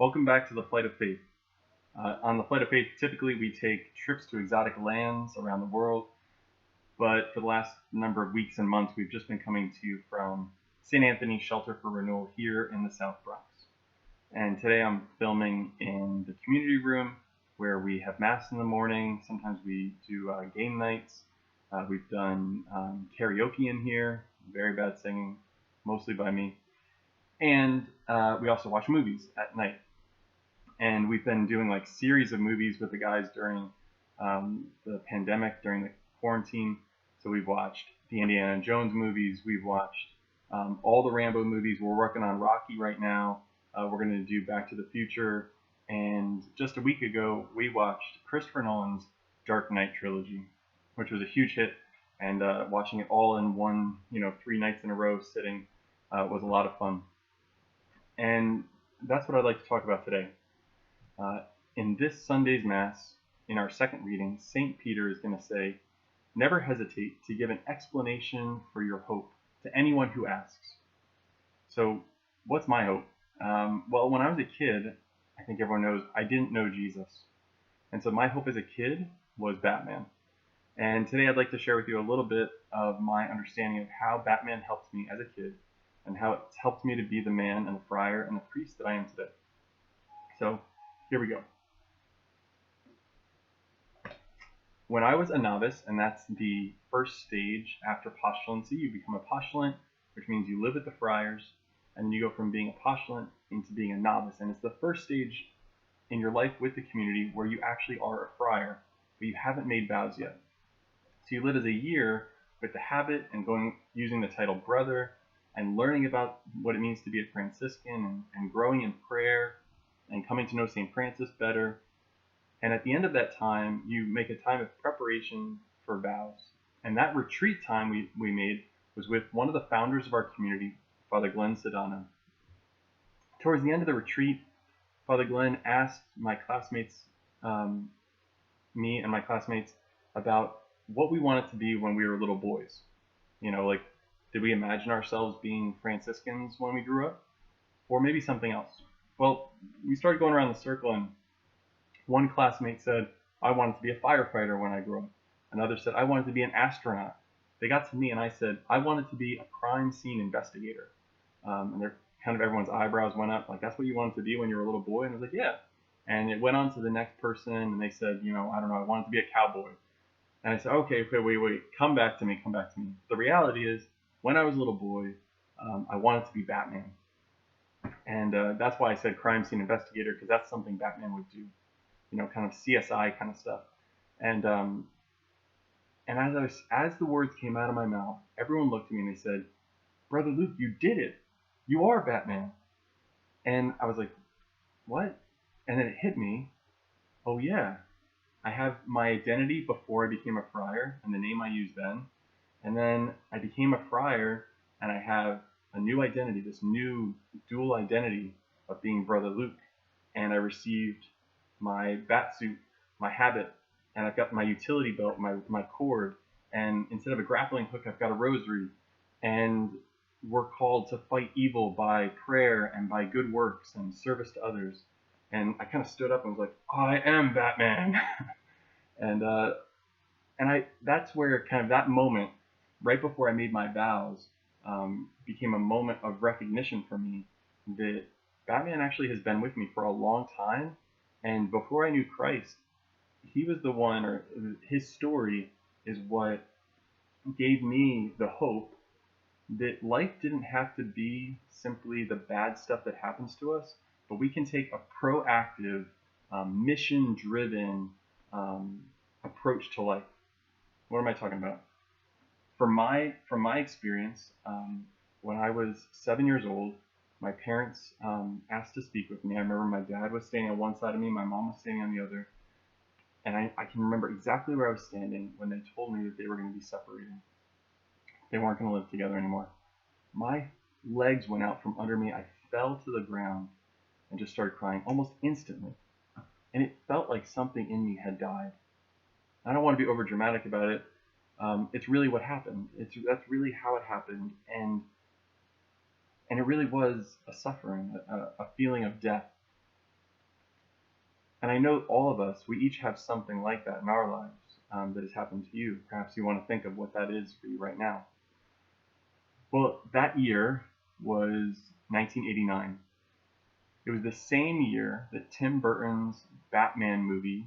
Welcome back to the Flight of Faith. On the Flight of Faith, typically we take trips to exotic lands around the world, but for the last number of weeks and months, we've just been coming to you from St. Anthony's Shelter for Renewal here in the South Bronx. And today I'm filming in the community room where we have Mass in the morning. Sometimes we do game nights. We've done karaoke in here, very bad singing, mostly by me. And we also watch movies at night. And we've been doing like series of movies with the guys during the pandemic, during the quarantine. So we've watched the Indiana Jones movies. We've watched all the Rambo movies. We're working on Rocky right now. We're going to do Back to the Future. And just a week ago, we watched Christopher Nolan's Dark Knight trilogy, which was a huge hit. And watching it all in one, 3 nights in a row sitting was a lot of fun. And that's what I'd like to talk about today. In this Sunday's Mass, in our second reading, St. Peter is going to say, "Never hesitate to give an explanation for your hope to anyone who asks." So, what's my hope? Well, when I was a kid, I think everyone knows, I didn't know Jesus. And so my hope as a kid was Batman. And today I'd like to share with you a little bit of my understanding of how Batman helped me as a kid and how it's helped me to be the man and the friar and the priest that I am today. So, here we go. When I was a novice, and that's the first stage after postulancy, you become a postulant, which means you live with the friars, and then you go from being a postulant into being a novice. And it's the first stage in your life with the community where you actually are a friar, but you haven't made vows yet. So you live as a year with the habit and using the title brother and learning about what it means to be a Franciscan and growing in prayer and coming to know St. Francis better. And at the end of that time, you make a time of preparation for vows. And that retreat time we made was with one of the founders of our community, Father Glenn Sedano. Towards the end of the retreat, Father Glenn asked my classmates, me and my classmates, about what we wanted to be when we were little boys. Did we imagine ourselves being Franciscans when we grew up? Or maybe something else? Well, we started going around the circle, and one classmate said, "I wanted to be a firefighter when I grew up." Another said, "I wanted to be an astronaut." They got to me, and I said, "I wanted to be a crime scene investigator." And everyone's eyebrows went up, like, "That's what you wanted to be when you were a little boy?" And I was like, "Yeah." And it went on to the next person, and they said, "I don't know, I wanted to be a cowboy." And I said, okay, wait, come back to me. The reality is, when I was a little boy, I wanted to be Batman. And that's why I said crime scene investigator, because that's something Batman would do, kind of CSI kind of stuff. And as the words came out of my mouth, everyone looked at me and they said, "Brother Luke, you did it. You are Batman." And I was like, "What?" And then it hit me. Oh yeah, I have my identity before I became a friar and the name I used then. And then I became a friar and I have a new identity, this new dual identity of being Brother Luke. And I received my bat suit, my habit, and I've got my utility belt, my cord. And instead of a grappling hook, I've got a rosary. And we're called to fight evil by prayer and by good works and service to others. And I kind of stood up and was like, "I am Batman." and that's where kind of that moment, right before I made my vows, became a moment of recognition for me that Batman actually has been with me for a long time. And before I knew Christ, he was the one, or his story is what gave me the hope that life didn't have to be simply the bad stuff that happens to us, but we can take a proactive, mission-driven approach to life. What am I talking about? From my experience, when I was 7 years old, my parents asked to speak with me. I remember my dad was standing on one side of me, my mom was standing on the other, and I can remember exactly where I was standing when they told me that they were going to be separating. They weren't going to live together anymore. My legs went out from under me. I fell to the ground and just started crying almost instantly. And it felt like something in me had died. I don't want to be over dramatic about it. It's really what happened. That's really how it happened. And it really was a suffering, a feeling of death. And I know all of us, we each have something like that in our lives that has happened to you. Perhaps you want to think of what that is for you right now. Well, that year was 1989. It was the same year that Tim Burton's Batman movie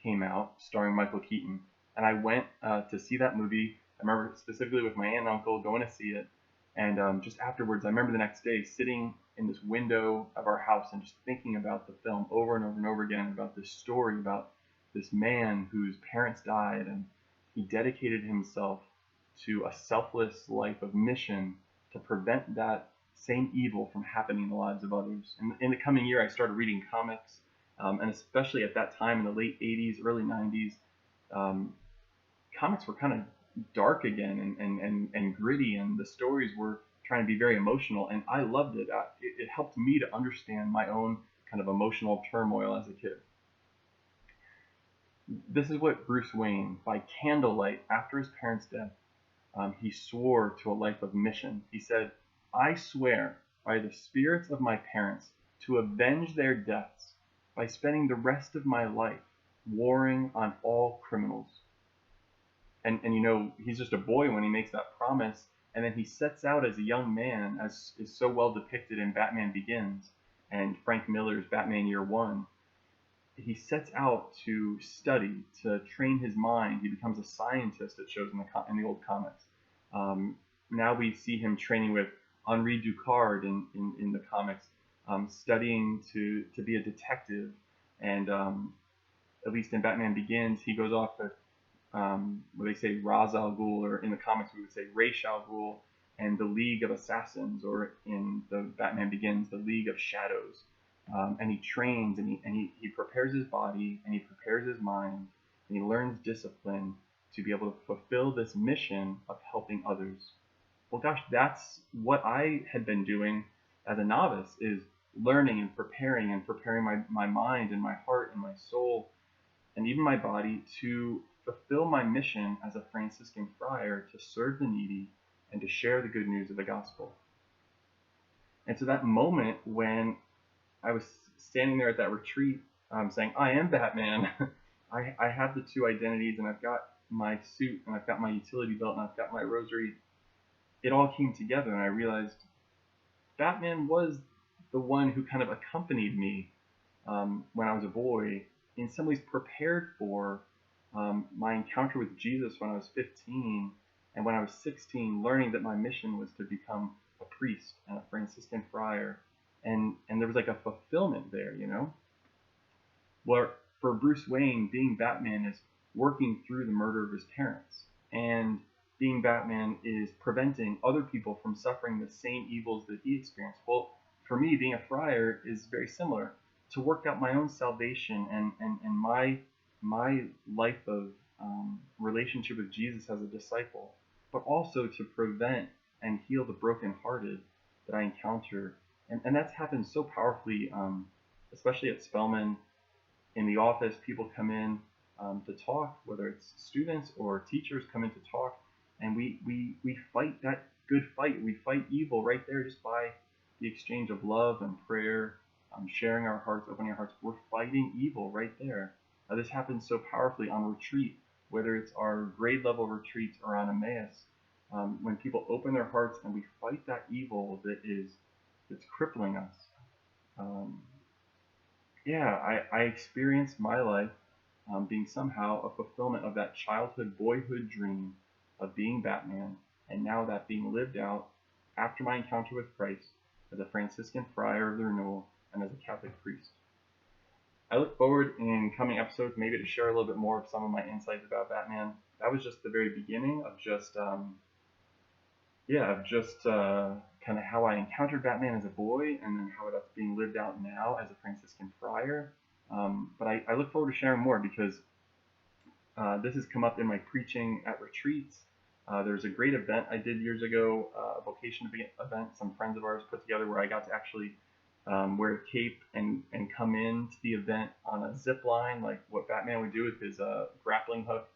came out, starring Michael Keaton. And I went to see that movie. I remember specifically with my aunt and uncle going to see it. And just afterwards, I remember the next day sitting in this window of our house and just thinking about the film over and over and over again, about this story about this man whose parents died, and he dedicated himself to a selfless life of mission to prevent that same evil from happening in the lives of others. And in the coming year, I started reading comics, and especially at that time in the late 80s, early 90s, um, comics were kind of dark again and gritty, and the stories were trying to be very emotional, and I loved it. It helped me to understand my own kind of emotional turmoil as a kid. This is what Bruce Wayne, by candlelight after his parents' death, he swore to a life of mission. He said, I swear by the spirits of my parents to avenge their deaths by spending the rest of my life warring on all criminals. And you know, he's just a boy when he makes that promise, and then he sets out as a young man, as is so well depicted in Batman Begins and Frank Miller's Batman Year One. He sets out to study, to train his mind. He becomes a scientist, it shows in the old comics. Now we see him training with Henri Ducard in the comics, studying to be a detective. And at least in Batman Begins, he goes off to where they say Ra's al Ghul, or in the comics we would say Ra's al Ghul, and the League of Assassins, or in the Batman Begins, the League of Shadows. And he trains, and he prepares his body, and he prepares his mind, and he learns discipline to be able to fulfill this mission of helping others. Well, gosh, that's what I had been doing as a novice, is learning and preparing my mind and my heart and my soul and even my body to fulfill my mission as a Franciscan friar, to serve the needy and to share the good news of the gospel. And so that moment when I was standing there at that retreat, saying, I am Batman. I have the two identities, and I've got my suit, and I've got my utility belt, and I've got my rosary. It all came together, and I realized Batman was the one who kind of accompanied me when I was a boy, in some ways prepared for my encounter with Jesus when I was 15, and when I was 16, learning that my mission was to become a priest and a Franciscan friar. And there was like a fulfillment there, you know? Where for Bruce Wayne, being Batman is working through the murder of his parents. And being Batman is preventing other people from suffering the same evils that he experienced. Well, for me, being a friar is very similar. To work out my own salvation and my life of relationship with Jesus as a disciple, but also to prevent and heal the brokenhearted that I encounter. And that's happened so powerfully, especially at Spellman. In the office, people come in to talk, whether it's students or teachers come in to talk, and we fight that good fight. We fight evil right there just by the exchange of love and prayer, sharing our hearts, opening our hearts. We're fighting evil right there. This happens so powerfully on retreat, whether it's our grade level retreats or on Emmaus, when people open their hearts and we fight that evil that's crippling us. I experienced my life being somehow a fulfillment of that childhood, boyhood dream of being Batman, and now that being lived out after my encounter with Christ as a Franciscan friar of the renewal and as a Catholic priest. I look forward in coming episodes maybe to share a little bit more of some of my insights about Batman. That was just the very beginning of just kind of how I encountered Batman as a boy, and then how that's being lived out now as a Franciscan friar. But I look forward to sharing more, because this has come up in my preaching at retreats. There's a great event I did years ago, a vocation event some friends of ours put together, where I got to actually wear a cape and come in to the event on a zip line, like what Batman would do with his grappling hook.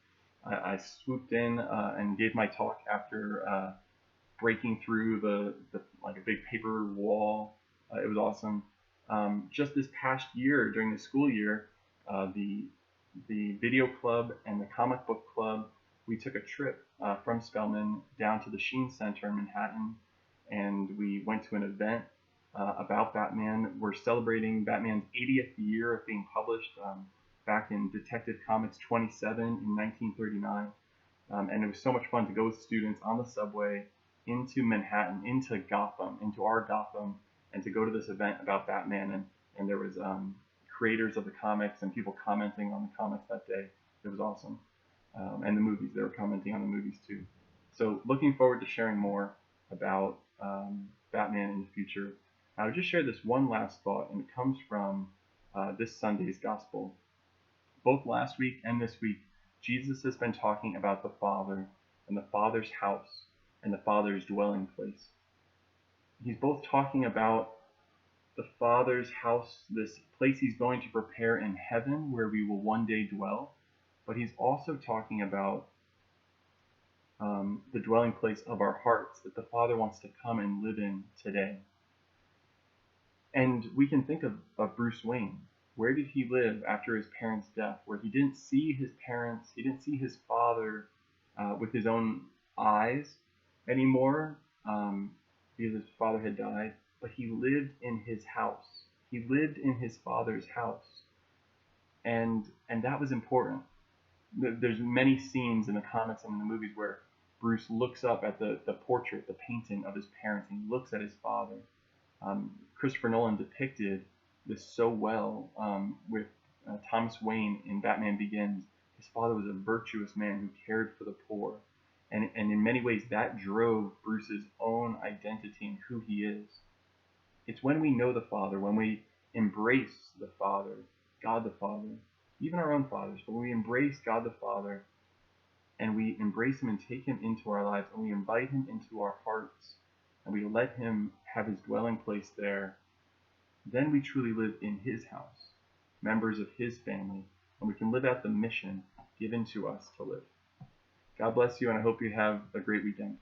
I swooped in and gave my talk after breaking through the like a big paper wall. It was awesome. Just this past year, during the school year, The video club and the comic book club, we took a trip from Spelman down to the Sheen Center in Manhattan, and we went to an event about Batman. We're celebrating Batman's 80th year of being published back in Detective Comics 27 in 1939. And it was so much fun to go with students on the subway into Manhattan, into Gotham, into our Gotham, and to go to this event about Batman. And there was creators of the comics and people commenting on the comics that day. It was awesome. And the movies, they were commenting on the movies too. So looking forward to sharing more about Batman in the future. I would just share this one last thought, and it comes from this Sunday's Gospel. Both last week and this week, Jesus has been talking about the Father and the Father's house and the Father's dwelling place. He's both talking about the Father's house, this place he's going to prepare in heaven where we will one day dwell, but he's also talking about the dwelling place of our hearts that the Father wants to come and live in today. And we can think of Bruce Wayne. Where did he live after his parents' death? Where he didn't see his parents, he didn't see his father with his own eyes anymore because his father had died, but he lived in his house. He lived in his Father's house. And that was important. There's many scenes in the comics and in the movies where Bruce looks up at the portrait, the painting of his parents, and he looks at his father. Christopher Nolan depicted this so well with Thomas Wayne in Batman Begins. His father was a virtuous man who cared for the poor. And in many ways, that drove Bruce's own identity and who he is. It's when we know the Father, when we embrace the Father, God the Father, even our own fathers, but when we embrace God the Father and we embrace him and take him into our lives and we invite him into our hearts and we let him have his dwelling place there, then we truly live in his house, members of his family, and we can live out the mission given to us to live. God bless you, and I hope you have a great weekend.